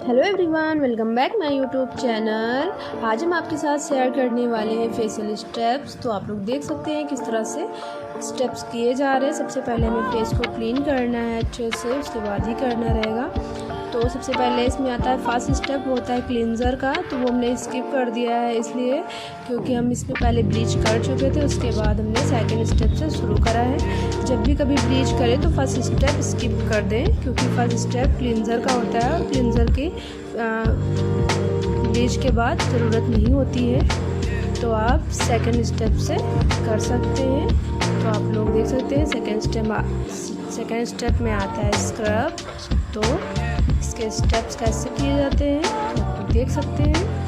Hello everyone, welcome back my YouTube channel. आज हम आपके साथ शेयर करने वाले हैं फेशियल स्टेप्स। तो आप लोग देख सकते हैं किस तरह से स्टेप्स किए जा रहे हैं। सबसे पहले हमें फेस को क्लीन करना है अच्छे से, उसके बाद ही करना रहेगा। तो सबसे पहले इसमें आता है फर्स्ट स्टेप, होता है क्लींजर का। तो वो हमने स्किप कर दिया है इसलिए क्योंकि हम इसमें पहले ब्लीच कर चुके थे, उसके बाद हमने सेकंड स्टेप से शुरू करा है। जब भी कभी ब्लीच करें तो फर्स्ट स्टेप स्किप कर दें, क्योंकि फर्स्ट स्टेप क्लींजर का होता है और क्लींजर की ब्लीच के बाद ज़रूरत नहीं होती है। तो आप सेकंड स्टेप से कर सकते हैं। तो आप लोग देख सकते हैं सेकंड स्टेप में आता है स्क्रब। तो इसके स्टेप्स कैसे किए जाते हैं तो आप देख सकते हैं।